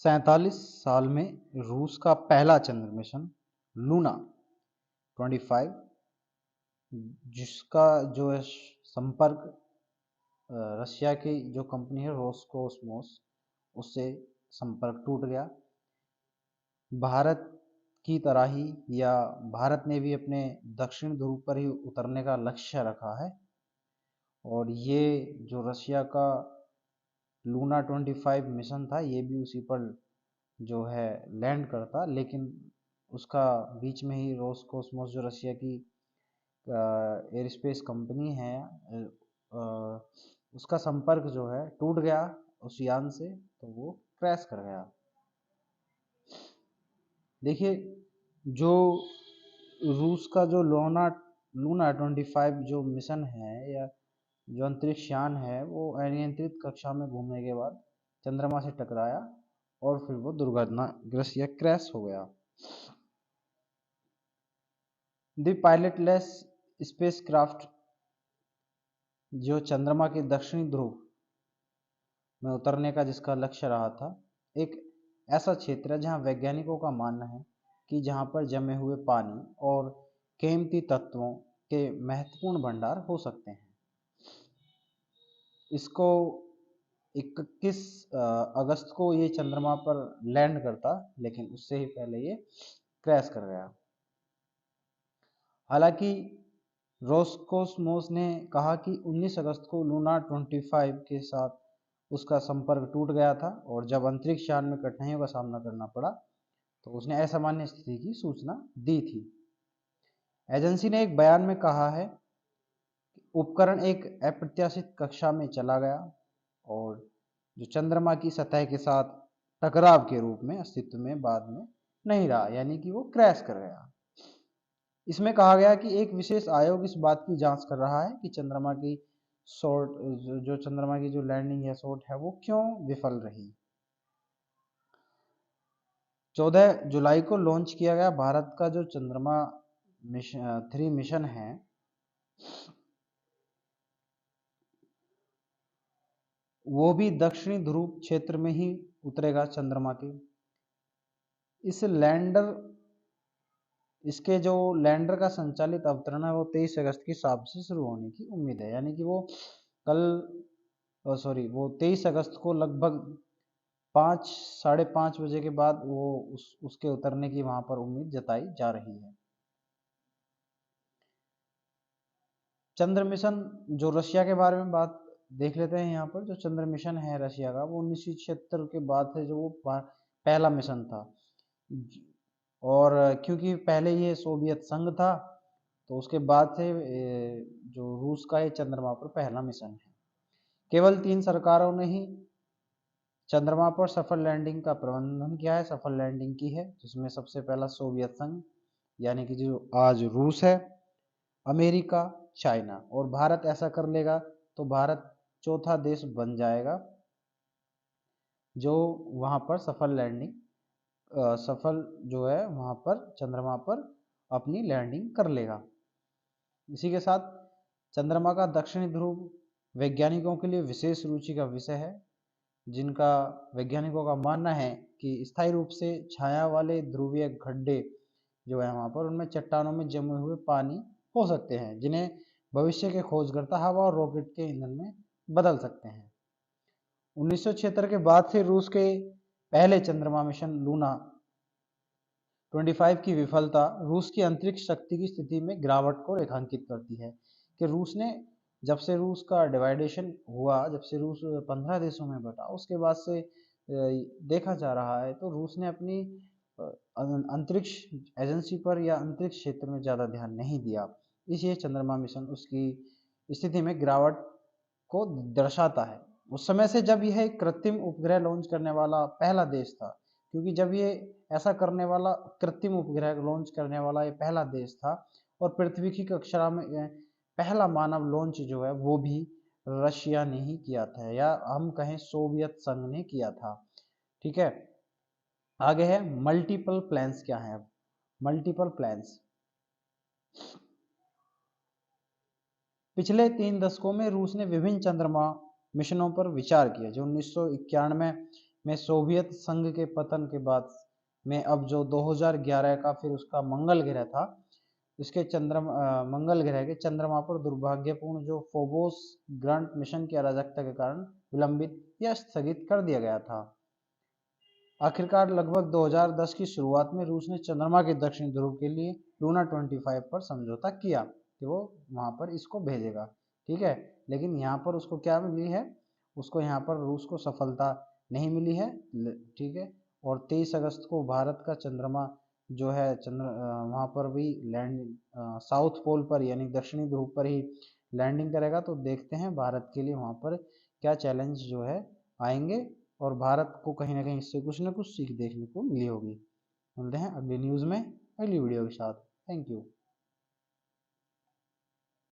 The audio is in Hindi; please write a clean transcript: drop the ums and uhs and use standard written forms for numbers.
47 में रूस का पहला चंद्र मिशन लूना 25, जिसका जो है संपर्क रशिया की जो कंपनी है रोसकोसमोस, उससे संपर्क टूट गया। भारत की तरह ही या भारत ने भी अपने दक्षिण ध्रुव पर ही उतरने का लक्ष्य रखा है, और ये जो रशिया का लूना 25 मिशन था ये भी उसी पर जो है लैंड करता, लेकिन उसका बीच में ही रोसकोसमोस जो रशिया की एयर स्पेस कंपनी है, उसका संपर्क जो है टूट गया उस यान से, तो वो क्रैश कर गया। देखिए, जो रूस का जो लूना 25 जो मिशन है या जो अंतरिक्ष यान है, वो अनियंत्रित कक्षा में घूमने के बाद चंद्रमा से टकराया और फिर वो दुर्घटनाग्रस्त या क्रैश हो गया। द पायलटलेस स्पेसक्राफ्ट जो चंद्रमा के दक्षिणी ध्रुव में उतरने का जिसका लक्ष्य रहा था, एक ऐसा क्षेत्र है जहां वैज्ञानिकों का मानना है कि जहां पर जमे हुए पानी और कीमती तत्वों के महत्वपूर्ण भंडार हो सकते हैं। इसको 21 अगस्त को ये चंद्रमा पर लैंड करता, लेकिन उससे ही पहले ये क्रैश कर गया। हालांकि रोसकोसमोस ने कहा कि 19 अगस्त को लूना 25 के साथ उसका संपर्क टूट गया था, और जब अंतरिक्ष यान में कठिनाइयों का सामना करना पड़ा तो उसने असामान्य स्थिति की सूचना दी थी। एजेंसी ने एक बयान में कहा है कि उपकरण एक अप्रत्याशित कक्षा में चला गया और जो चंद्रमा की सतह के साथ टकराव के रूप में अस्तित्व में बाद में नहीं रहा, यानी कि वो क्रैश कर गया। इसमें कहा गया कि एक विशेष आयोग इस बात की जांच कर रहा है कि चंद्रमा की चंद्रमा की जो लैंडिंग या शॉट है वो क्यों विफल रही। 14 जुलाई को लॉन्च किया गया भारत का जो चंद्रमा 3 मिशन है, वो भी दक्षिणी ध्रुव क्षेत्र में ही उतरेगा चंद्रमा के। इसके जो लैंडर का संचालित अवतरण है वो 23 अगस्त की शाम से शुरू होने की उम्मीद है, यानी कि वो कल वो 23 अगस्त को लगभग 5-5:30 बजे के बाद वो उसके उतरने की वहां पर उम्मीद जताई जा रही है। चंद्र मिशन जो रशिया के बारे में बात देख लेते हैं। यहाँ पर जो चंद्र मिशन है रशिया का, वो 1976 के बाद से जो वो पहला मिशन था, और क्योंकि पहले ये सोवियत संघ था तो उसके बाद से जो रूस का ये चंद्रमा पर पहला मिशन है। केवल 3 सरकारों ने ही चंद्रमा पर सफल लैंडिंग का प्रबंधन किया है, सफल लैंडिंग की है, जिसमें सबसे पहला सोवियत संघ यानी कि जो आज रूस है, अमेरिका, चाइना, और भारत ऐसा कर लेगा तो भारत चौथा देश बन जाएगा जो वहां पर सफल जो है वहां पर चंद्रमा पर अपनी लैंडिंग कर लेगा। इसी के साथ चंद्रमा का दक्षिणी ध्रुव वैज्ञानिकों के लिए विशेष रुचि का विषय है, जिनका वैज्ञानिकों का मानना है कि स्थायी रूप से छाया वाले ध्रुवीय गड्ढे जो है वहां पर, उनमें चट्टानों में जमे हुए पानी हो सकते हैं, जिन्हें भविष्य के खोजकर्ता हवा और रॉकेट के ईंधन में बदल सकते हैं। 1976 के बाद से रूस के पहले चंद्रमा मिशन लूना 25 की विफलता रूस की अंतरिक्ष शक्ति की स्थिति में गिरावट को रेखांकित करती है कि रूस ने जब से रूस का डिवाइडेशन हुआ, जब से रूस 15 देशों में बटा, उसके बाद से देखा जा रहा है तो रूस ने अपनी अंतरिक्ष एजेंसी पर या अंतरिक्ष क्षेत्र में ज़्यादा ध्यान नहीं दिया। इसलिए चंद्रमा मिशन उसकी स्थिति में गिरावट को दर्शाता है। उस समय से जब यह एक कृत्रिम उपग्रह लॉन्च करने वाला पहला देश था, क्योंकि जब ये ऐसा करने वाला कृत्रिम उपग्रह लॉन्च करने वाला ये पहला देश था, और पृथ्वी की कक्षा में पहला मानव लॉन्च जो है वो भी रशिया ने ही किया था, या हम कहें सोवियत संघ ने किया था। ठीक है, आगे है मल्टीपल प्लान्स। क्या है अब मल्टीपल प्लान्स? पिछले 3 दशकों में रूस ने विभिन्न चंद्रमा मिशनों पर विचार किया। जो 1991 में सोवियत संघ के पतन के बाद में अब जो 2011 का फिर उसका मंगल ग्रह था, इसके मंगल ग्रह के चंद्रमा पर दुर्भाग्यपूर्ण जो फोबोस ग्रांट मिशन की अराजकता के कारण विलंबित या स्थगित कर दिया गया था। आखिरकार लगभग 2010 की शुरुआत में रूस ने चंद्रमा के दक्षिण ध्रुव के लिए लूना 25 पर समझौता किया कि वो वहां पर इसको भेजेगा, ठीक है। लेकिन यहाँ पर उसको क्या मिली है, उसको यहाँ पर रूस को सफलता नहीं मिली है, ठीक है। और 23 अगस्त को भारत का चंद्रमा जो है वहां पर भी लैंड साउथ पोल पर यानी दक्षिणी ध्रुव पर ही लैंडिंग करेगा। तो देखते हैं भारत के लिए वहां पर क्या चैलेंज जो है आएंगे, और भारत को कहीं ना कहीं इससे कुछ ना कुछ सीख देखने को मिली होगी। मिलते हैं अगली न्यूज़ में अगली वीडियो के साथ। Thank you.